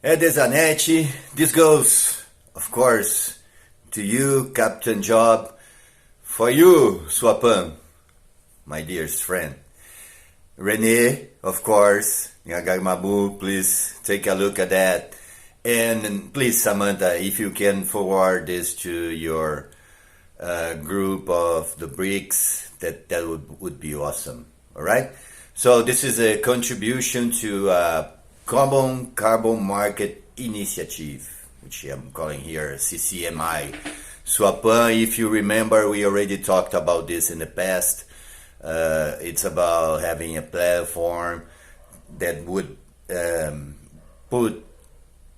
Ed Zanetti, this goes, of course, to you, Captain Job, for you, Swapan, my dearest friend. Rene, of course, Nyagagmabu, please take a look at that. And please, Samantha, if you can forward this to your group of the BRICS, that would be awesome. All right? So this is a contribution to Common Carbon Market Initiative, which I'm calling here CCMI. Swapan, if you remember, we already talked about this in the past. It's about having a platform that would put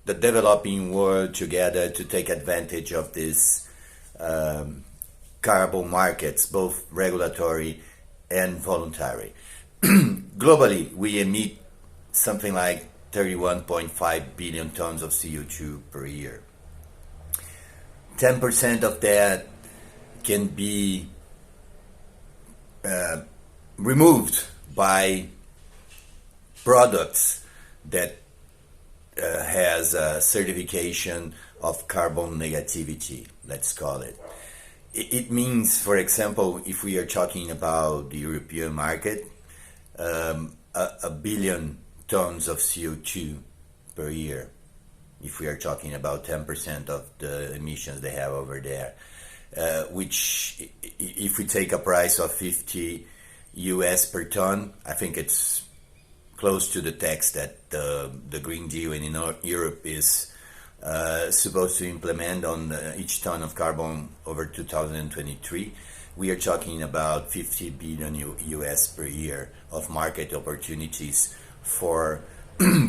the developing world together to take advantage of these carbon markets, both regulatory and voluntary. Globally, we emit something like 31.5 billion tons of CO2 per year. 10% of that can be removed by products that has a certification of carbon negativity, let's call it. It means, for example, if we are talking about the European market, a billion tons of CO2 per year, if we are talking about 10% of the emissions they have over there, which if we take a price of 50 US per ton, I think it's close to the tax that the Green Deal in Europe is supposed to implement on each ton of carbon over 2023. We are talking about 50 billion US per year of market opportunities for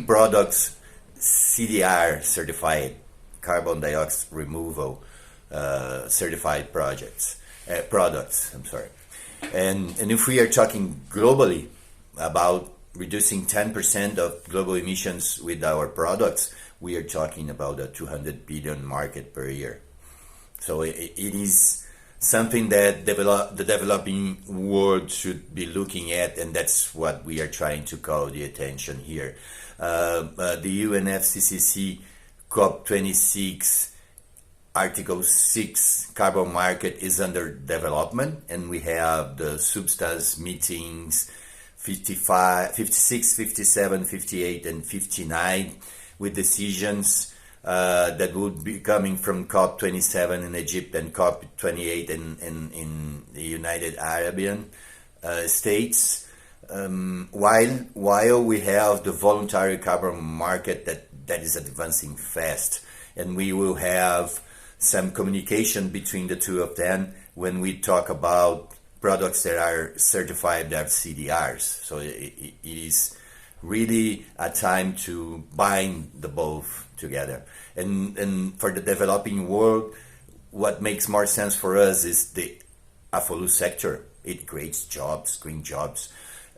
products CDR certified, carbon dioxide removal certified products. I'm sorry. And if we are talking globally about reducing 10% of global emissions with our products, we are talking about a 200 billion market per year. So it is something that the developing world should be looking at, and that's what we are trying to call the attention here. The UNFCCC COP26 Article 6 carbon market is under development, and we have the substance meetings 55, 56, 57, 58, and 59 with decisions that would be coming from COP27 in Egypt and COP28 in the United Arabian States. While we have the voluntary carbon market that is advancing fast, and we will have some communication between the two of them when we talk about products that are certified as CDRs. So it is really a time to bind the both together. And for the developing world, what makes more sense for us is the AFOLU sector. It creates jobs, green jobs.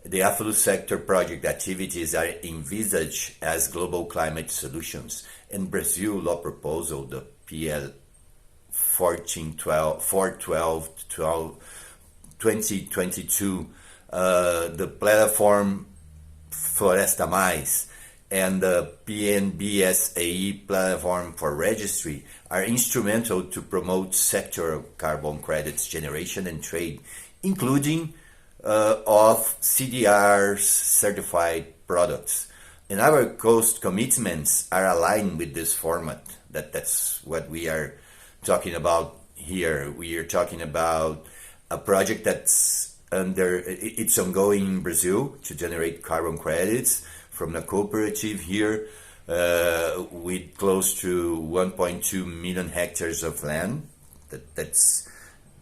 The AFOLU sector project activities are envisaged as global climate solutions. In Brazil law proposal, the PL 412 2022, the platform Floresta Mais and the PNBSAE platform for registry are instrumental to promote sectoral carbon credits generation and trade, including of CDRs certified products. And our cost commitments are aligned with this format. That's what we are talking about here. We are talking about a project that's it's ongoing in Brazil to generate carbon credits from a cooperative here with close to 1.2 million hectares of land. That's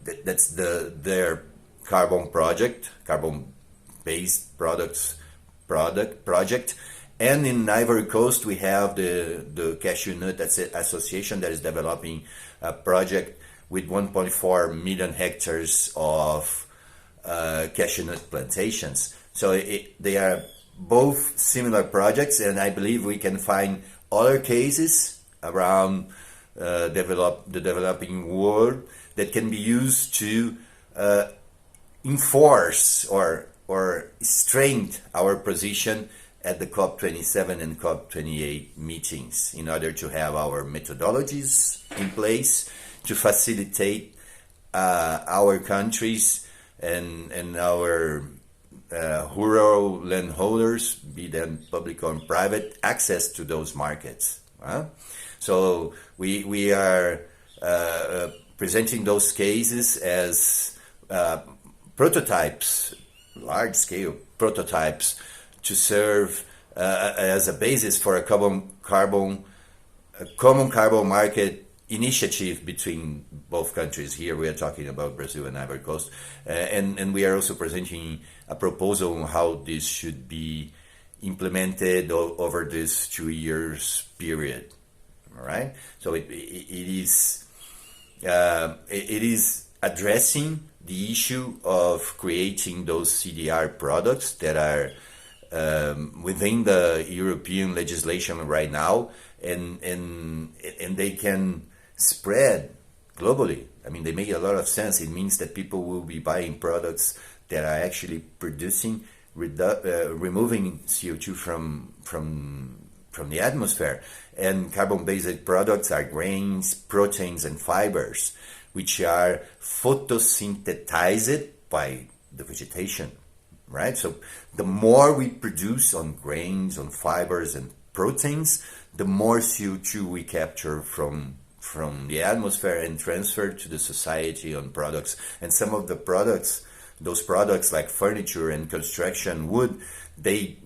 their carbon project, carbon-based project. And in Ivory Coast, we have the Cashew Nut Association that is developing a project with 1.4 million hectares of cashew nut plantations. So they are both similar projects, and I believe we can find other cases around the developing world that can be used to enforce or strengthen our position at the COP27 and COP28 meetings in order to have our methodologies in place to facilitate our countries and our rural landholders, be them public or private, access to those markets. So we are presenting those cases as prototypes, large-scale prototypes, to serve as a basis for a common carbon market initiative between both countries. Here we are talking about Brazil and Ivory Coast, and we are also presenting a proposal on how this should be implemented over this 2 years period. All right, so it is addressing the issue of creating those CDR products that are within the European legislation right now, and they can spread globally. I mean, they make a lot of sense. It means that people will be buying products that are actually producing, removing CO2 from the atmosphere. And carbon-based products are grains, proteins, and fibers, which are photosynthesized by the vegetation, right? So the more we produce on grains, on fibers, and proteins, the more CO2 we capture from the atmosphere and transfer to the society on products. And some of the products, those products like furniture and construction wood, they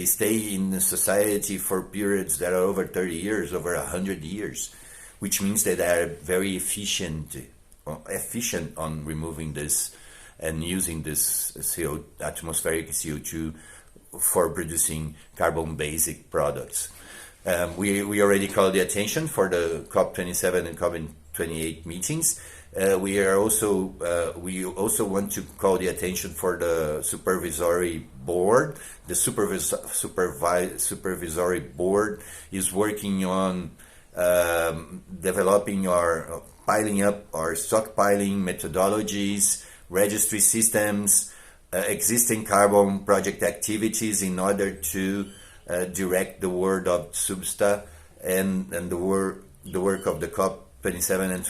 stay in the society for periods that are over 30 years, over 100 years, which means that they are very efficient on removing this and using this atmospheric CO2 for producing carbon-basic products. We already called the attention for the COP27 and COP28 meetings. We also want to call the attention for the supervisory board. The supervisory board is working on developing or piling up or stockpiling methodologies, registry systems, existing carbon project activities in order to direct the work of Substa and the work of the COP27 and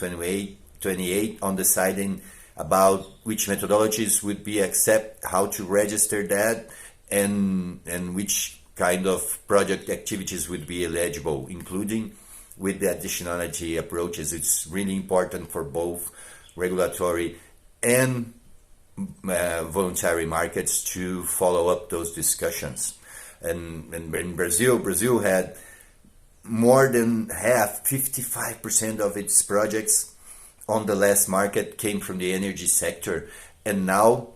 28 on deciding about which methodologies would be accepted, how to register that, and which kind of project activities would be eligible, including with the additionality approaches. It's really important for both regulatory and voluntary markets to follow up those discussions. And in Brazil had more than half, 55% of its projects on the last market came from the energy sector. And now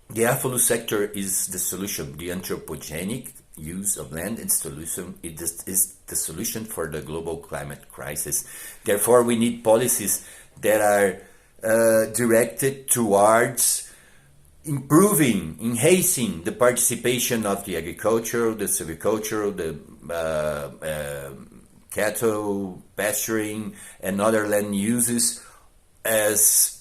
the affluent sector is the solution. The anthropogenic use of land and solution is the solution for the global climate crisis. Therefore, we need policies that are directed towards improving, enhancing the participation of the agricultural, the silvicultural, the cattle pasturing, and other land uses as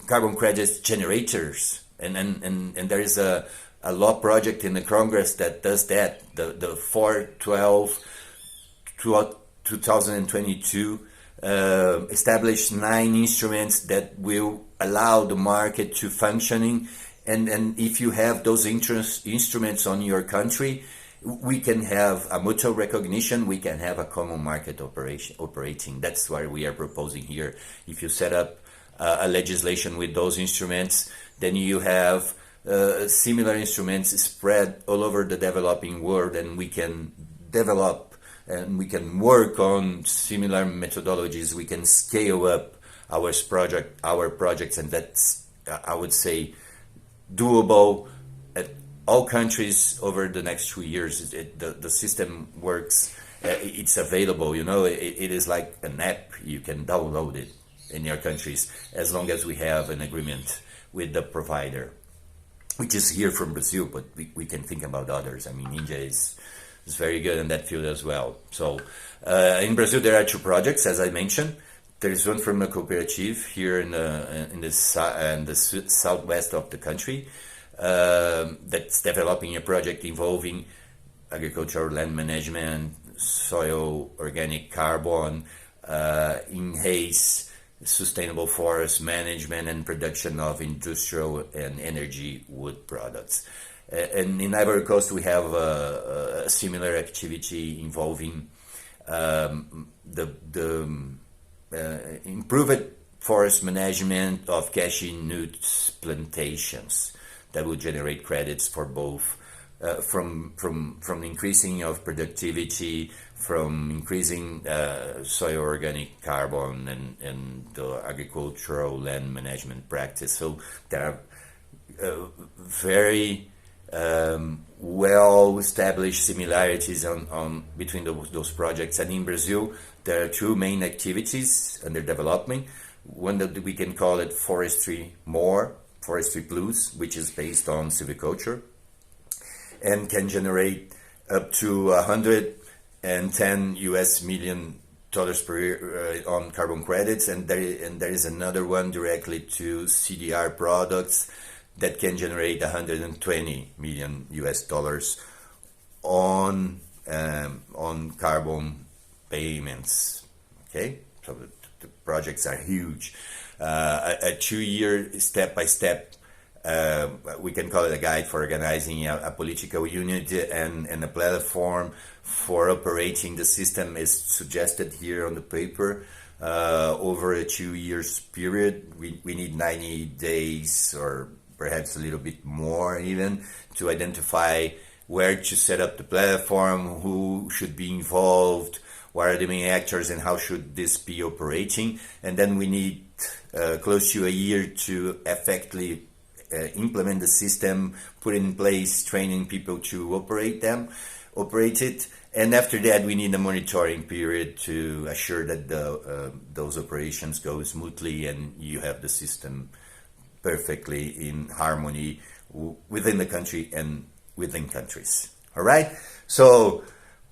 carbon credit generators. And there is a law project in the Congress that does that. The 4/12/2022 established 9 instruments that will allow the market to functioning. And if you have those instruments on your country, we can have a mutual recognition, we can have a common market operating. That's what we are proposing here. If you set up a legislation with those instruments, then you have similar instruments spread all over the developing world, and we can develop and we can work on similar methodologies. We can scale up our projects, and that's, I would say, doable at all countries over the next 2 years. The system works. It's available. It is like an app. You can download it in your countries as long as we have an agreement with the provider, which is here from Brazil, but we can think about others. I mean, India is very good in that field as well. So in Brazil, there are 2 projects, as I mentioned. There is one from a cooperative here in the southwest of the country. that's developing a project involving agricultural land management, soil organic carbon, in-haste sustainable forest management, and production of industrial and energy wood products. And in Ivory Coast, we have a similar activity involving the improved forest management of cashew nuts plantations that will generate credits for both from increasing of productivity, from increasing soil organic carbon and the agricultural land management practice. So there are very well established similarities on between those projects. And in Brazil, there are two main activities under development. One that we can call it Forestry Plus, which is based on silviculture and can generate up to 110 US million dollars per year on carbon credits, and there is another one directly to CDR products that can generate 120 million US dollars on carbon payments. Okay, so the projects are huge. A 2-year step-by-step, we can call it a guide for organizing a political unit and a platform for operating the system is suggested here on the paper. Over a 2 years period, we need 90 days or perhaps a little bit more even to identify where to set up the platform, who should be involved, what are the main actors, and how should this be operating. And then we need close to a year to effectively implement the system, put in place training people to operate it. And after that, we need a monitoring period to assure that those operations go smoothly and you have the system perfectly in harmony within the country and within countries. All right? So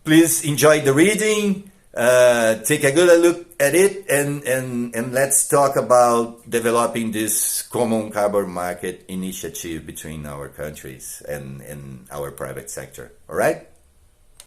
please enjoy the reading. Take a good look at it, and let's talk about developing this common carbon market initiative between our countries and our private sector. All right?